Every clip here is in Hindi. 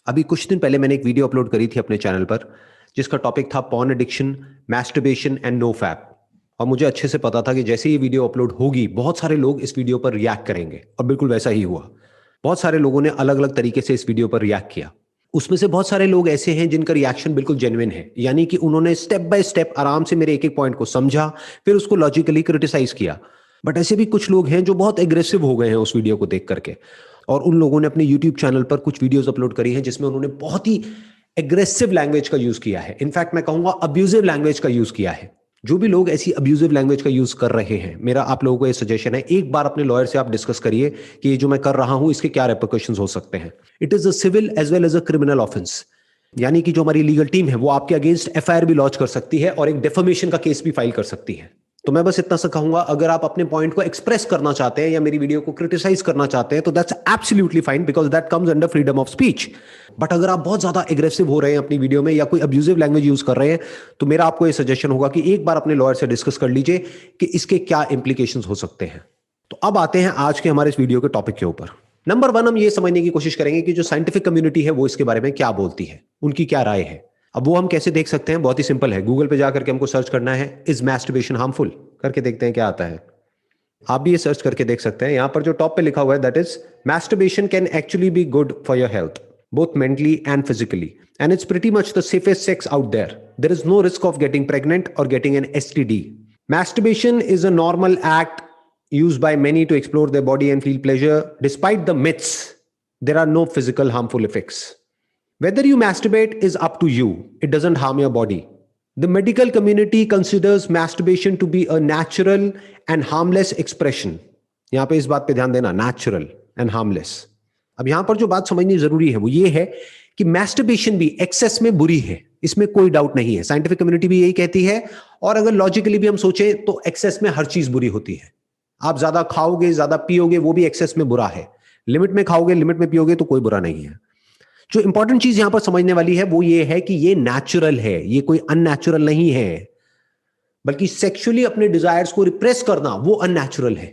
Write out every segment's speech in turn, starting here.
अभी कुछ दिन पहले मैंने एक वीडियो अपलोड करी थी अपने चैनल पर जिसका टॉपिक था porn addiction, masturbation and no fap. और मुझे अच्छे से पता था कि जैसे ये वीडियो अपलोड होगी बहुत सारे लोग इस वीडियो पर रिएक्ट करेंगे और बिल्कुल वैसा ही हुआ। बहुत सारे लोगों ने अलग अलग तरीके से इस वीडियो पर रिएक्ट किया। उसमें से बहुत सारे लोग ऐसे हैं जिनका रिएक्शन बिल्कुल जेन्युइन है, यानी कि उन्होंने स्टेप बाय स्टेप आराम से मेरे एक एक पॉइंट को समझा, फिर उसको लॉजिकली क्रिटिसाइज किया। बट ऐसे भी कुछ लोग हैं जो बहुत एग्रेसिव हो गए हैं उस वीडियो को देख करके, और उन लोगों ने अपने यूट्यूब चैनल पर कुछ वीडियोस अपलोड करी हैं जिसमें उन्होंने बहुत ही एग्रेसिव लैंग्वेज का यूज किया है। इनफैक्ट मैं कहूंगा अब्यूजिव लैंग्वेज का यूज किया है। जो भी लोग ऐसी अब्यूजिव लैंग्वेज का यूज कर रहे हैं, मेरा आप लोगों को यह सजेशन है, एक बार अपने लॉयर से आप डिस्कस करिए कि ये जो मैं कर रहा हूं इसके क्या रेपरकशंस हो सकते हैं। It is a civil as well as a criminal offence, यानी कि जो हमारी लीगल टीम है वो आपके अगेंस्ट एफआईआर भी लॉन्च कर सकती है और एक डेफेमेशन का केस भी फाइल कर सकती है। तो मैं बस इतना सा कहूंगा, अगर आप अपने पॉइंट को एक्सप्रेस करना चाहते हैं या मेरी वीडियो को क्रिटिसाइज करना चाहते हैं तो that's absolutely fine, because that comes under freedom of speech. But अगर आप बहुत ज्यादा एग्रेसिव हो रहे हैं अपनी वीडियो में या कोई अब्यूजिव लैंग्वेज यूज कर रहे हैं तो मेरा आपको यह सजेशन होगा कि एक बार अपने लॉयर से डिस्कस कर लीजिए कि इसके क्या इंप्लीकेशंस हो सकते हैं। तो अब आते हैं आज के हमारे इस वीडियो के टॉपिक के ऊपर। नंबर 1, हम ये समझने की कोशिश करेंगे कि जो साइंटिफिक कम्युनिटी है वो इसके बारे में क्या बोलती है, उनकी क्या राय है। अब वो हम कैसे देख सकते हैं? बहुत ही सिंपल है, गूगल पे जाकर के हमको सर्च करना है इज मैस्टरबेशन हार्मफुल, करके देखते हैं क्या आता है। आप भी ये सर्च करके देख सकते हैं। यहां पर जो टॉप पे लिखा हुआ है that is masturbation can actually be good for your health both mentally and physically, and it's pretty much the safest sex out there. There is no risk of getting pregnant or getting an STD. Masturbation is a normal act used by many to explore their body and feel pleasure. Despite the myths, there are no physical harmful effects. Whether you masturbate is up to you. It doesn't harm your body. The medical community considers masturbation to be a natural and harmless expression. यहां पे इस बात पे ध्यान देना, natural and harmless. अब यहां पर जो बात समझनी जरूरी है वो ये है कि मैस्टरबेशन भी एक्सेस में बुरी है, इसमें कोई डाउट नहीं है। साइंटिफिक कम्युनिटी भी यही कहती है, और अगर लॉजिकली भी हम सोचें तो एक्सेस में हर चीज बुरी होती है। आप ज्यादा खाओगे, ज्यादा पियोगे, वो भी एक्सेस में बुरा है। लिमिट में खाओगे, लिमिट में पियोगे तो कोई बुरा नहीं है। जो इंपॉर्टेंट चीज यहां पर समझने वाली है वो ये है कि ये नेचुरल है, ये कोई अननेचुरल नहीं है। बल्कि सेक्सुअली अपने डिजायर्स को रिप्रेस करना वो अननेचुरल है।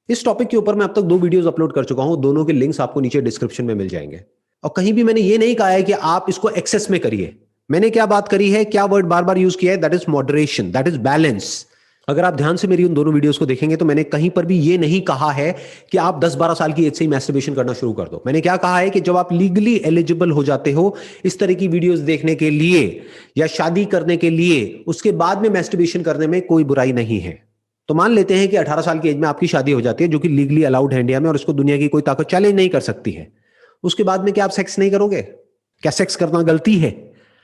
इस टॉपिक के ऊपर मैं अब तक 2 वीडियोस अपलोड कर चुका हूं, दोनों के लिंक्स आपको नीचे डिस्क्रिप्शन में मिल जाएंगे। और कहीं भी मैंने ये नहीं कहा है कि आप इसको एक्सेस में करिए। मैंने क्या बात करी है, क्या वर्ड बार बार यूज किया है, that is moderation, that is balance. अगर आप ध्यान से मेरी उन दोनों वीडियोस को देखेंगे तो मैंने कहीं पर भी ये नहीं कहा है कि आप 10-12 साल की एज से ही मैस्टरबेशन करना शुरू कर दो। मैंने क्या कहा है कि जब आप लीगली एलिजिबल हो जाते हो इस तरह की वीडियोस देखने के लिए या शादी करने के लिए, उसके बाद में मैस्टरबेशन करने में कोई बुराई नहीं है। तो मान लेते हैं कि 18 साल की एज में आपकी शादी हो जाती है, जो कि लीगली अलाउड है इंडिया में, और इसको दुनिया की कोई ताकत चैलेंज नहीं कर सकती है। उसके बाद में क्या आप सेक्स नहीं करोगे? क्या सेक्स करना गलती है?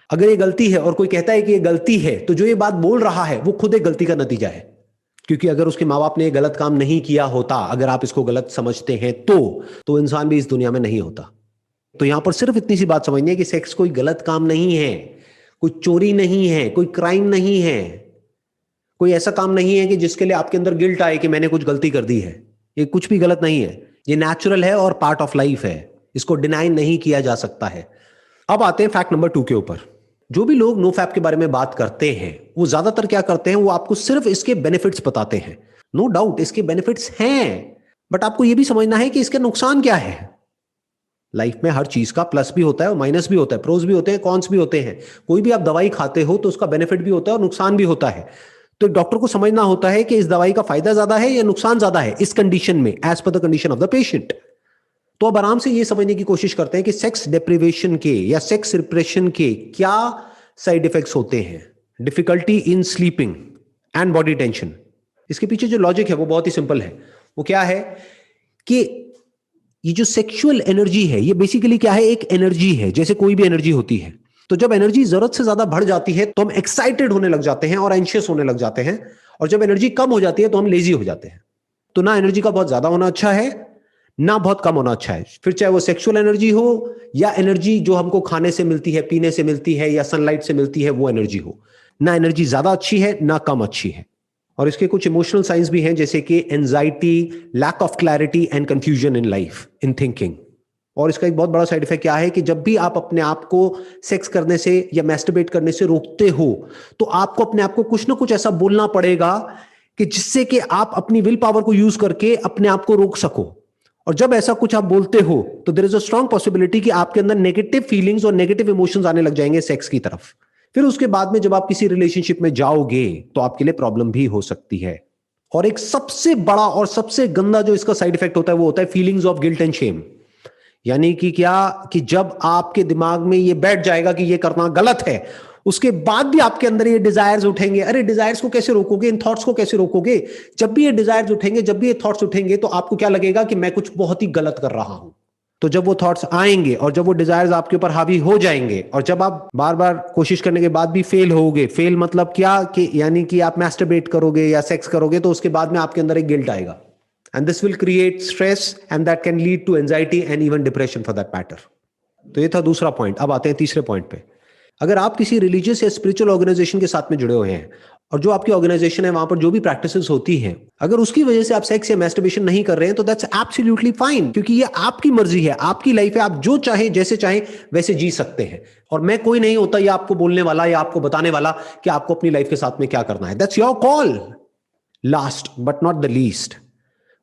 अगर ये गलती है और कोई कहता है कि ये गलती है, तो जो ये बात बोल रहा है वो खुद एक गलती का नतीजा है। क्योंकि अगर उसके माँ बाप ने गलत काम नहीं किया होता, अगर आप इसको गलत समझते हैं तो इंसान भी इस दुनिया में नहीं होता। तो यहां पर सिर्फ इतनी सी बात समझनी है कि सेक्स कोई गलत काम नहीं है, कोई चोरी नहीं है, कोई क्राइम नहीं है, कोई ऐसा काम नहीं है कि जिसके लिए आपके अंदर गिल्ट आए कि मैंने कुछ गलती कर दी है। ये कुछ भी गलत नहीं है, ये नेचुरल है और पार्ट ऑफ लाइफ है, इसको डिनाई नहीं किया जा सकता है। अब आते हैं फैक्ट नंबर 2 के ऊपर। जो भी लोग नो फैप के बारे में बात करते हैं वो ज्यादातर क्या करते हैं, वो आपको सिर्फ इसके बेनिफिट्स बताते हैं। नो डाउट इसके बेनिफिट्स हैं, बट आपको यह भी समझना है कि इसके नुकसान क्या है। लाइफ में हर चीज का प्लस भी होता है और माइनस भी होता है, प्रोज भी होते हैं, कॉन्स भी होते हैं। कोई भी आप दवाई खाते हो तो उसका बेनिफिट भी होता है और नुकसान भी होता है। तो डॉक्टर को समझना होता है कि इस दवाई का फायदा ज्यादा है या नुकसान ज्यादा है इस कंडीशन में, as per the condition of the patient. तो अब आराम से ये समझने की कोशिश करते हैं कि सेक्स डिप्रिवेशन के या सेक्स रिप्रेशन के क्या साइड इफेक्ट्स होते हैं। Difficulty in sleeping and body tension. इसके पीछे जो लॉजिक है वो बहुत ही सिंपल है। वो क्या है कि ये जो सेक्सुअल एनर्जी है ये बेसिकली क्या है, एक एनर्जी है, जैसे कोई भी एनर्जी होती है। तो जब एनर्जी जरूरत से ज्यादा बढ़ जाती है तो हम एक्साइटेड होने लग जाते हैं और एंशियस होने लग जाते हैं, और जब एनर्जी कम हो जाती है तो हम लेजी हो जाते हैं। तो ना एनर्जी का बहुत ज्यादा होना अच्छा है, ना बहुत कम होना अच्छा है। फिर चाहे वो सेक्सुअल एनर्जी हो या एनर्जी जो हमको खाने से मिलती है, पीने से मिलती है या सनलाइट से मिलती है, वो एनर्जी हो। ना एनर्जी ज्यादा अच्छी है ना कम अच्छी है। और इसके कुछ इमोशनल साइंस भी हैं, जैसे कि anxiety, lack of clarity and confusion in life, in thinking. और इसका एक बहुत बड़ा साइड इफेक्ट क्या है कि जब भी आप अपने आप को सेक्स करने से या मैस्टरबेट करने से रोकते हो तो आपको अपने आप को कुछ ना कुछ ऐसा बोलना पड़ेगा कि जिससे कि आप अपनी विल पावर को यूज करके अपने आप को रोक सको। और जब ऐसा कुछ आप बोलते हो तो there is a strong possibility कि आपके अंदर नेगेटिव फीलिंग्स और नेगेटिव इमोशंस आने लग जाएंगे सेक्स की तरफ। फिर उसके बाद में जब आप किसी रिलेशनशिप में जाओगे तो आपके लिए प्रॉब्लम भी हो सकती है। और एक सबसे बड़ा और सबसे गंदा जो इसका साइड इफेक्ट होता है वो होता है feelings of guilt and Shem. यानी कि क्या कि जब आपके दिमाग में ये बैठ जाएगा कि ये करना गलत है, उसके बाद भी आपके अंदर ये डिजायर्स उठेंगे। अरे डिजायर्स को कैसे रोकोगे, इन थॉट्स को कैसे रोकोगे? जब भी ये डिजायर्स उठेंगे, जब भी ये थॉट्स उठेंगे तो आपको क्या लगेगा कि मैं कुछ बहुत ही गलत कर रहा हूं। तो जब वो थॉट्स आएंगे और जब वो डिजायर्स आपके ऊपर हावी हो जाएंगे और जब आप बार बार कोशिश करने के बाद भी फेल होगे, फेल मतलब क्या कि यानी कि आप मैस्टरबेट करोगे या सेक्स करोगे तो उसके बाद में आपके अंदर एक गिल्ट आएगा and this will create stress and that can lead to anxiety and even depression for that matter। तो ये था दूसरा पॉइंट। अब आते हैं तीसरे पॉइंट पे। अगर आप किसी रिलीजियस या स्पिरिचुअल ऑर्गेनाइजेशन के साथ में जुड़े हुए हैं और जो आपकी ऑर्गेनाइजेशन है वहां पर जो भी प्रैक्टिसेस होती हैं, अगर उसकी वजह से आप सेक्स या मैस्टरबेशन नहीं कर रहे हैं तो दैट्स एब्सोल्युटली फाइन, क्योंकि ये आपकी मर्जी है, आपकी लाइफ है, आप जो चाहें जैसे चाहें वैसे जी सकते हैं। और मैं कोई नहीं होता ये आपको बोलने वाला या आपको बताने वाला कि आपको अपनी लाइफ के साथ में क्या करना है। That's your call. Last but not the least,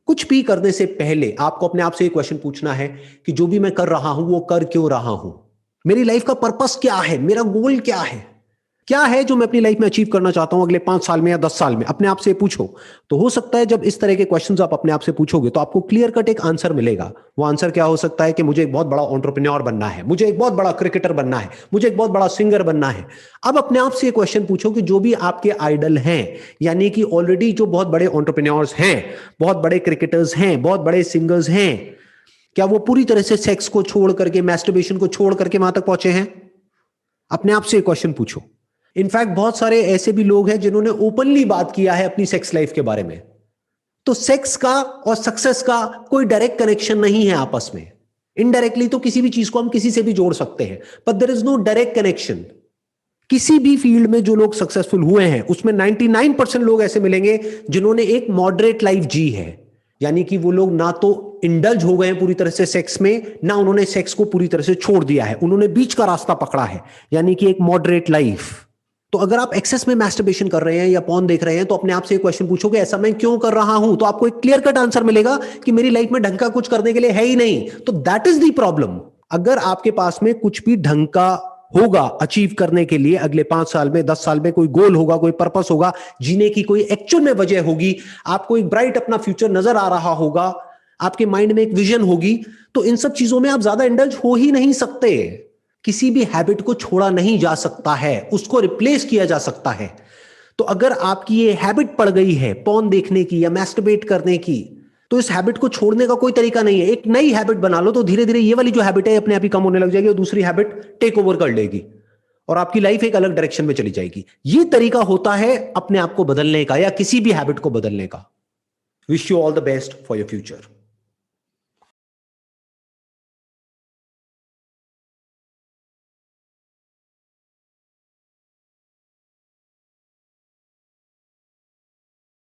कुछ भी करने से पहले आपको अपने आप से एक क्वेश्चन पूछना है कि जो भी मैं कर रहा हूं वो कर क्यों रहा हूं? मेरी लाइफ का पर्पस क्या है? मेरा गोल क्या है जो मैं अपनी लाइफ में अचीव करना चाहता हूं अगले 5 साल में या 10 साल में? अपने आप से पूछो। तो हो सकता है जब इस तरह के क्वेश्चंस आप अपने आप से पूछोगे तो आपको क्लियर कट एक आंसर मिलेगा। वो आंसर क्या हो सकता है कि मुझे एक बहुत बड़ा एंटरप्रेन्योर बनना है, मुझे एक बहुत बड़ा क्रिकेटर बनना है, मुझे एक बहुत बड़ा सिंगर बनना है। अब अपने आप से एक क्वेश्चन पूछो कि जो भी आपके आइडल हैं, यानी कि ऑलरेडी जो बहुत बड़े एंटरप्रेन्योर्स हैं, बहुत बड़े क्रिकेटर्स हैं, बहुत बड़े सिंगर्स हैं, क्या वो पूरी तरह से सेक्स को छोड़ करके, मैस्टरबेशन को छोड़ करके वहां तक पहुंचे हैं? अपने आप से एक क्वेश्चन पूछो। इनफैक्ट बहुत सारे ऐसे भी लोग हैं जिन्होंने ओपनली बात किया है अपनी सेक्स लाइफ के बारे में। तो सेक्स का और सक्सेस का कोई डायरेक्ट कनेक्शन नहीं है आपस में। इनडायरेक्टली तो किसी भी चीज को हम किसी से भी जोड़ सकते हैं, but there is no direct connection. किसी भी फील्ड में जो लोग सक्सेसफुल हुए हैं उसमें 99% लोग ऐसे मिलेंगे जिन्होंने एक मॉडरेट लाइफ जी है। यानी कि वो लोग ना तो इंडल्ज हो गए हैं पूरी तरह से सेक्स में, ना उन्होंने सेक्स को पूरी तरह से छोड़ दिया है, उन्होंने बीच का रास्ता पकड़ा है, यानी कि एक मॉडरेट लाइफ। तो अगर आप एक्सेस में मैस्टरबेशन कर रहे हैं या पॉर्न देख रहे हैं तो अपने आप से एक क्वेश्चन पूछोगे ऐसा मैं क्यों कर रहा हूं? तो आपको एक क्लियर कट आंसर मिलेगा कि मेरी लाइफ में ढंग का कुछ करने के लिए है ही नहीं। तो दैट इज द प्रॉब्लम। अगर आपके पास में कुछ भी ढंग का होगा अचीव करने के लिए, अगले 5 साल में 10 साल में कोई गोल होगा, कोई पर्पस होगा, जीने की कोई एक्चुअल में वजह होगी, आपको एक ब्राइट अपना फ्यूचर नजर आ रहा होगा, आपके माइंड में एक विजन होगी, तो इन सब चीजों में आप ज्यादा इंडल्ज हो ही नहीं सकते। किसी भी हैबिट को छोड़ा नहीं जा सकता है, उसको रिप्लेस किया जा सकता है। तो अगर आपकी ये हैबिट पड़ गई है पॉर्न देखने की या मैस्टरबेट करने की, तो इस हैबिट को छोड़ने का कोई तरीका नहीं है। एक नई हैबिट बना लो तो धीरे धीरे ये वाली जो हैबिट है अपने आप ही कम होने लग जाएगी और दूसरी हैबिट टेक ओवर कर लेगी और आपकी लाइफ एक अलग डायरेक्शन में चली जाएगी। ये तरीका होता है अपने आप को बदलने का या किसी भी हैबिट को बदलने का। Wish you all the best for your future.